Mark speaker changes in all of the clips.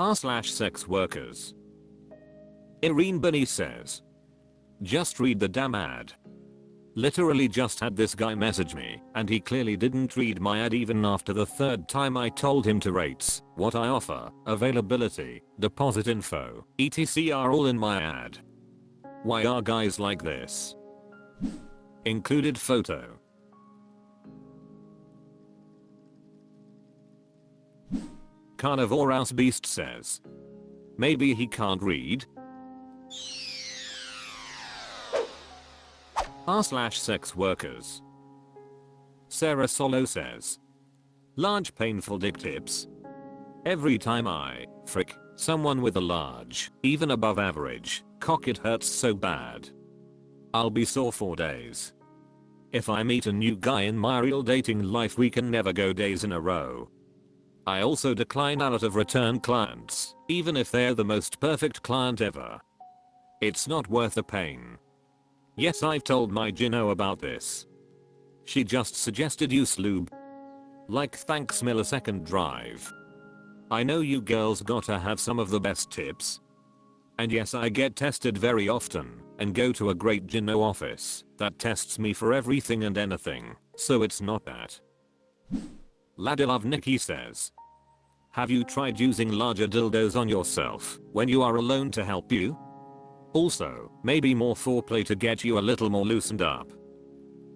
Speaker 1: r/SexWorkers. Irene Bunny says, just read the damn ad. Literally just had this guy message me, and he clearly didn't read my ad even after the third time I told him to rates, what I offer, availability, deposit info, etc are all in my ad. Why are guys like this? Included photo. Carnivorous Beast says, maybe he can't read? r/SexWorkers. Sarah Solo says, large painful dick tips. Every time I frick someone with a large, even above average, cock, it hurts so bad. I'll be sore for days. If I meet a new guy in my real dating life, we can never go days in a row. I also decline out of return clients, even if they're the most perfect client ever. It's not worth the pain. Yes, I've told my Gino about this. She just suggested use lube. Like, thanks millisecond drive. I know you girls gotta have some of the best tips. And yes, I get tested very often and go to a great Gino office that tests me for everything and anything, so it's not that. Ladilove Nikki says, have you tried using larger dildos on yourself when you are alone to help you? Also, maybe more foreplay to get you a little more loosened up.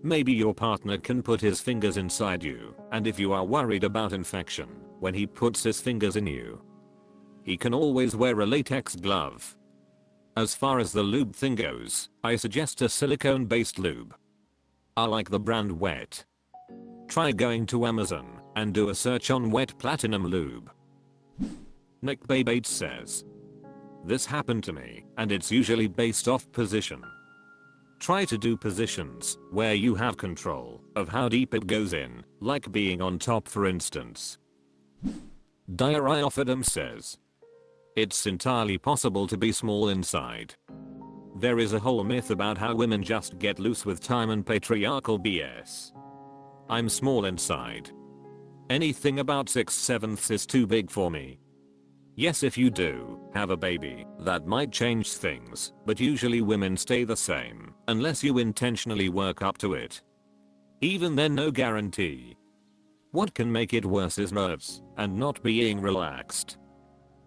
Speaker 1: Maybe your partner can put his fingers inside you, and if you are worried about infection when he puts his fingers in you, he can always wear a latex glove. As far as the lube thing goes, I suggest a silicone-based lube. I like the brand Wet. Try going to Amazon and do a search on Wet Platinum Lube. Nick Babates says, this happened to me, and it's usually based off position. Try to do positions where you have control of how deep it goes in, like being on top for instance. Diary of Adam says, it's entirely possible to be small inside. There is a whole myth about how women just get loose with time and patriarchal BS. I'm small inside. Anything about 6/7 is too big for me. Yes, if you do have a baby, that might change things, but usually women stay the same, unless you intentionally work up to it. Even then, no guarantee. What can make it worse is nerves and not being relaxed.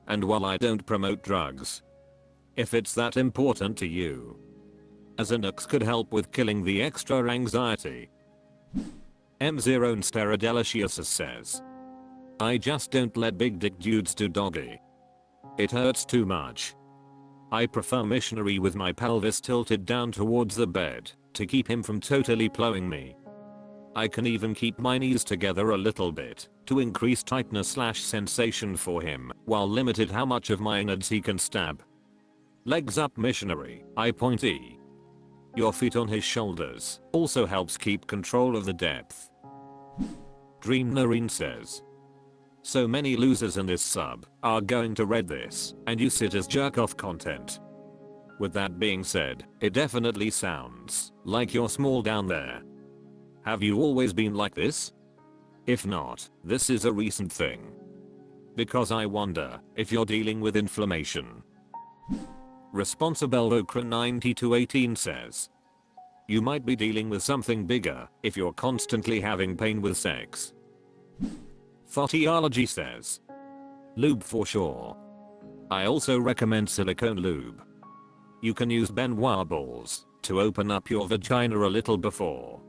Speaker 1: And while I don't promote drugs, if it's that important to you, a Xanax could help with killing the extra anxiety. M0 Steradelicious says, I just don't let big dick dudes do doggy. It hurts too much. I prefer missionary with my pelvis tilted down towards the bed to keep him from totally plowing me. I can even keep my knees together a little bit to increase tightness/sensation for him while limited how much of my innards he can stab. Legs up missionary, I point E. Your feet on his shoulders also helps keep control of the depth. Dream Noreen says, so many losers in this sub are going to read this and use it as jerk-off content. With that being said, it definitely sounds like you're small down there. Have you always been like this? If not, this is a recent thing. Because I wonder if you're dealing with inflammation. Responsible Okra 9218 says, you might be dealing with something bigger if you're constantly having pain with sex. Photiology says, lube for sure. I also recommend silicone lube. You can use Benoit balls to open up your vagina a little before.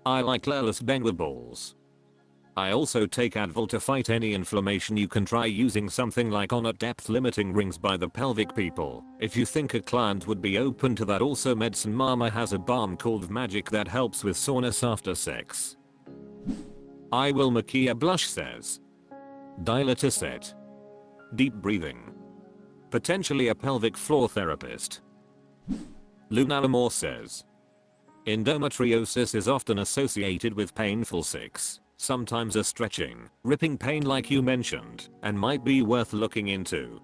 Speaker 1: I like Lelus Benoit balls. I also take Advil to fight any inflammation. You can try using something like on-at depth limiting rings by the pelvic people if you think a client would be open to that. Also, Medicine Mama has a balm called Magic that helps with soreness after sex. I will Makia Blush says, Dilatisset. Deep breathing. Potentially a pelvic floor therapist. Luna Lamore says, endometriosis is often associated with painful sex, sometimes a stretching, ripping pain like you mentioned, and might be worth looking into.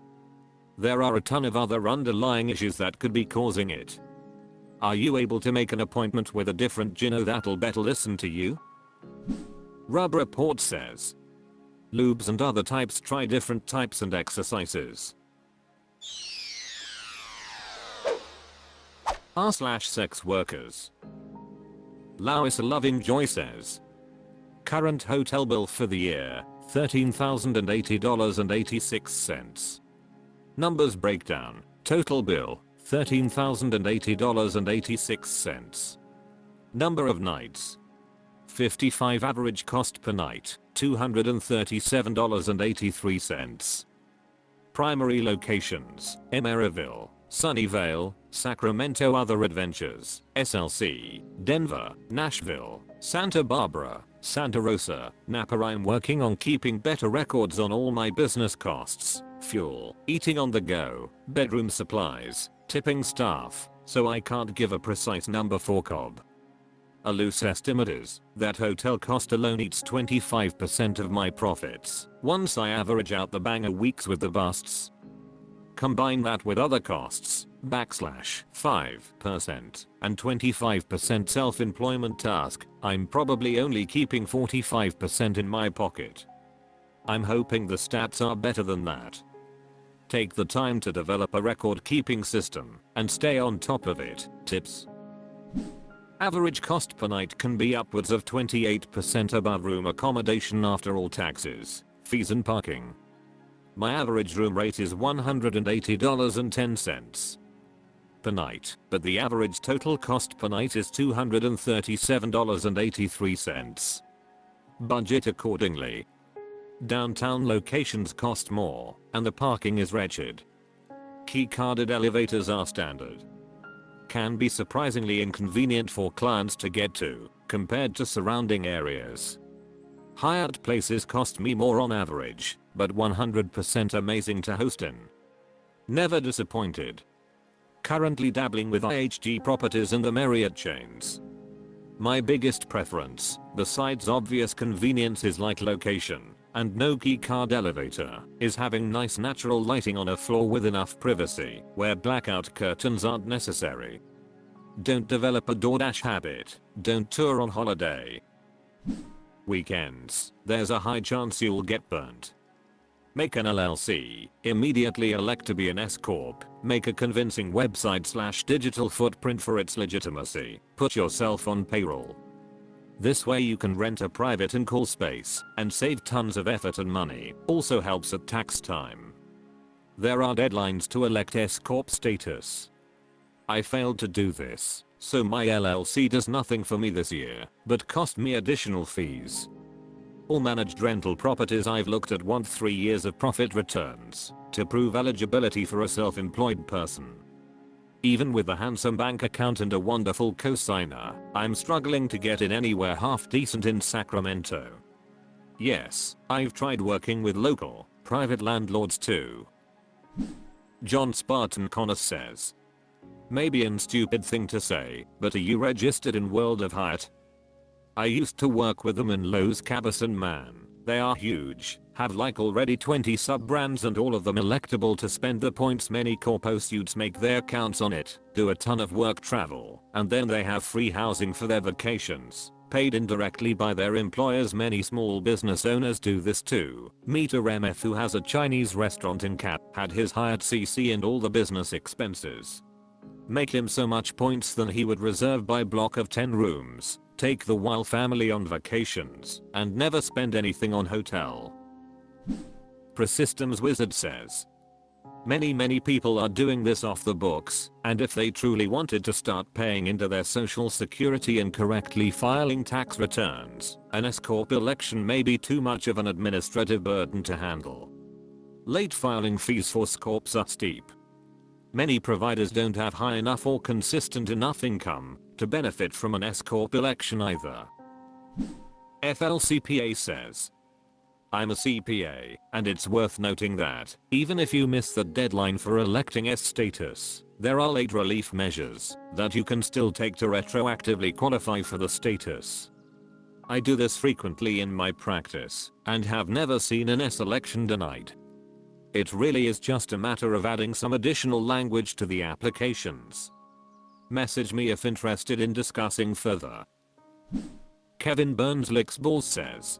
Speaker 1: There are a ton of other underlying issues that could be causing it. Are you able to make an appointment with a different gyno that'll better listen to you? Rub Report says, Lubes and other types. Try different types and exercises. r/sex workers. Lois Loving Joy says. Current hotel bill for the year, $13,080.86. Numbers breakdown. Total bill, $13,080.86. Number of nights. 55. Average cost per night, $237.83. Primary locations, Emeryville, Sunnyvale, Sacramento. Other adventures, SLC, Denver, Nashville, Santa Barbara, Santa Rosa, Napa. I'm working on keeping better records on all my business costs, fuel, eating on the go, bedroom supplies, tipping staff, so I can't give a precise number for Cobb. A loose estimate is that hotel cost alone eats 25% of my profits once I average out the banger weeks with the busts. Combine that with other costs, /5% and 25% self-employment task, I'm probably only keeping 45% in my pocket. I'm hoping the stats are better than that. Take the time to develop a record keeping system and stay on top of it. Tips. Average cost per night can be upwards of 28% above room accommodation after all taxes, fees and parking. My average room rate is $180.10 per night, but the average total cost per night is $237.83. Budget accordingly. Downtown locations cost more, and the parking is wretched. Key-carded elevators are standard. Can be surprisingly inconvenient for clients to get to, compared to surrounding areas. Hired places cost me more on average, but 100% amazing to host in. Never disappointed. Currently dabbling with IHG properties and the Marriott chains. My biggest preference, besides obvious convenience, is like location, and no keycard elevator, is having nice natural lighting on a floor with enough privacy, where blackout curtains aren't necessary. Don't develop a DoorDash habit, don't tour on holiday. Weekends, there's a high chance you'll get burnt. Make an LLC, immediately elect to be an S-Corp, make a convincing website/digital footprint for its legitimacy, put yourself on payroll. This way you can rent a private in-call space and save tons of effort and money, also helps at tax time. There are deadlines to elect S-Corp status. I failed to do this, so my LLC does nothing for me this year, but cost me additional fees. All managed rental properties I've looked at want 3 years of profit returns to prove eligibility for a self-employed person. Even with a handsome bank account and a wonderful cosigner, I'm struggling to get in anywhere half decent in Sacramento. Yes, I've tried working with local, private landlords too. John Spartan Connor says. Maybe a stupid thing to say, but are you registered in World of Hyatt? I used to work with them in Lowe's Cabazon, man. They are huge, have like already 20 sub-brands and all of them electable to spend the points. Many corpo suits make their counts on it, do a ton of work travel, and then they have free housing for their vacations, paid indirectly by their employers. Many small business owners do this too. Meet a MF who has a Chinese restaurant in Cap, had his Hyatt CC and all the business expenses. Make him so much points than he would reserve by block of 10 rooms, take the Weil family on vacations, and never spend anything on hotel. Presystems Wizard says. Many people are doing this off the books, and if they truly wanted to start paying into their social security and correctly filing tax returns, an S-Corp election may be too much of an administrative burden to handle. Late filing fees for S-Corps are steep. Many providers don't have high enough or consistent enough income to benefit from an S-Corp election either. FLCPA says. I'm a CPA, and it's worth noting that, even if you miss the deadline for electing S status, there are late relief measures that you can still take to retroactively qualify for the status. I do this frequently in my practice, and have never seen an S election denied. It really is just a matter of adding some additional language to the applications. Message me if interested in discussing further. Kevin Burns Licks Balls says.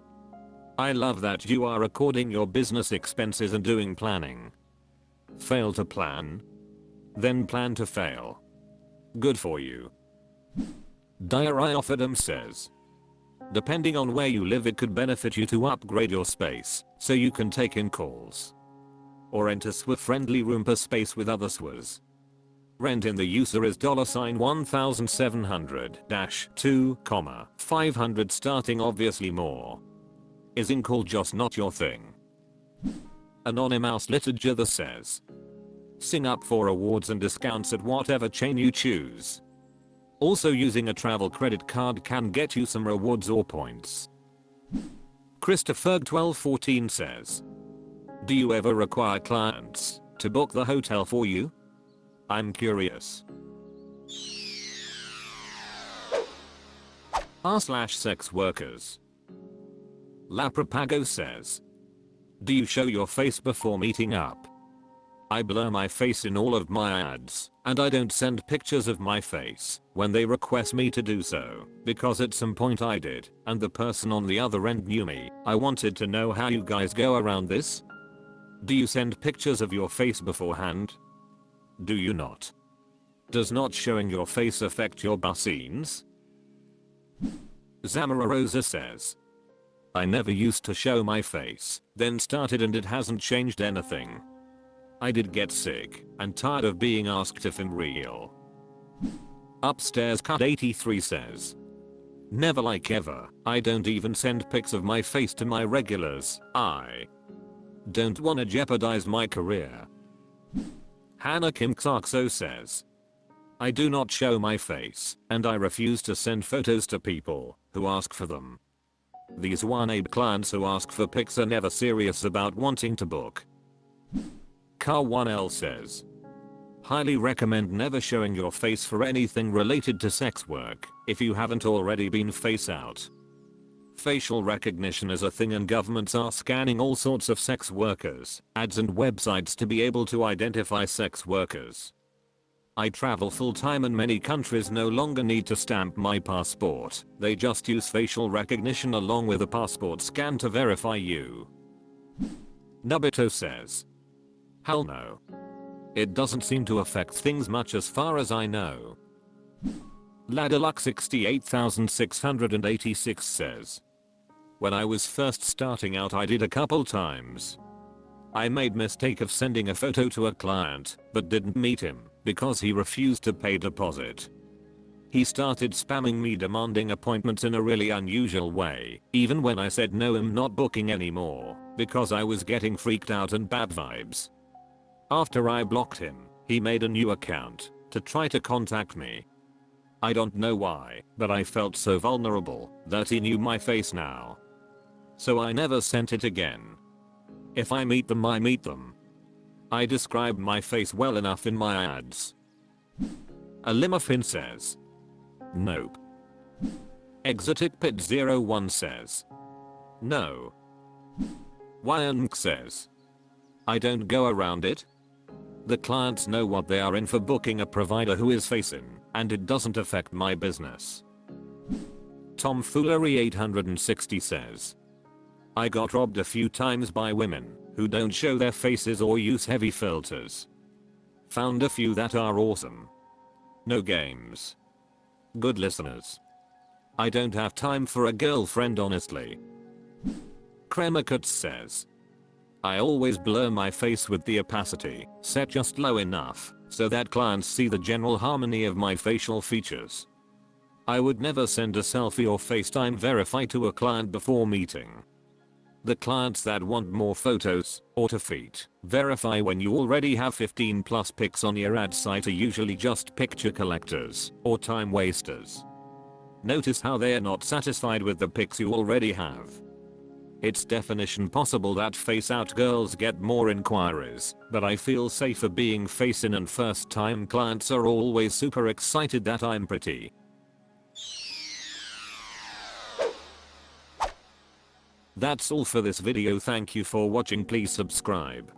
Speaker 1: I love that you are recording your business expenses and doing planning. Fail to plan? Then plan to fail. Good for you. Diary of Adam says, depending on where you live, it could benefit you to upgrade your space so you can take in calls. Or enter SWA-friendly room per space with other SWAs. Rent in the user is $1,700-2, 500 starting, obviously more. Is in call just not your thing? Anonymous Literature says, sing up for awards and discounts at whatever chain you choose. Also, using a travel credit card can get you some rewards or points. Christopher 1214 says, do you ever require clients to book the hotel for you? I'm curious. r/SexWorkers. La Propago says, do you show your face before meeting up? I blur my face in all of my ads, and I don't send pictures of my face when they request me to do so, because at some point I did, and the person on the other end knew me. I wanted to know how you guys go around this. Do you send pictures of your face beforehand? Do you not? Does not showing your face affect your scenes? Zamara Rosa says, I never used to show my face, then started and it hasn't changed anything. I did get sick and tired of being asked if I'm real. Upstairs Cut 83 says, never like ever, I don't even send pics of my face to my regulars. I don't wanna jeopardize my career. Hannah Kim Xarxo says, I do not show my face, and I refuse to send photos to people who ask for them. These one-aid clients who ask for pics are never serious about wanting to book. Car1L says, highly recommend never showing your face for anything related to sex work if you haven't already been face out. Facial recognition is a thing and governments are scanning all sorts of sex workers, ads and websites to be able to identify sex workers. I travel full time and many countries no longer need to stamp my passport, they just use facial recognition along with a passport scan to verify you. Nubito says, hell no. It doesn't seem to affect things much as far as I know. Ladderluck 68686 says, when I was first starting out I did a couple times. I made mistake of sending a photo to a client, but didn't meet him because he refused to pay deposit. He started spamming me demanding appointments in a really unusual way, even when I said no, I'm not booking anymore, because I was getting freaked out and bad vibes. After I blocked him, he made a new account to try to contact me. I don't know why, but I felt so vulnerable that he knew my face now. So I never sent it again. If I meet them, I meet them. I describe my face well enough in my ads. Alimafin says, nope. Exotic Pit 01 says, no. Wyank says, I don't go around it. The clients know what they are in for booking a provider who is facing, and it doesn't affect my business. Tomfoolery 860 says, I got robbed a few times by women who don't show their faces or use heavy filters. Found a few that are awesome. No games. Good listeners. I don't have time for a girlfriend honestly. Kremakuts says, I always blur my face with the opacity set just low enough so that clients see the general harmony of my facial features. I would never send a selfie or FaceTime verify to a client before meeting. The clients that want more photos or to feet verify when you already have 15 plus pics on your ad site are usually just picture collectors or time wasters. Notice how they are not satisfied with the pics you already have. It's definition possible that face out girls get more inquiries, but I feel safer being face in and first time clients are always super excited that I'm pretty. That's all for this video, thank you for watching, please subscribe.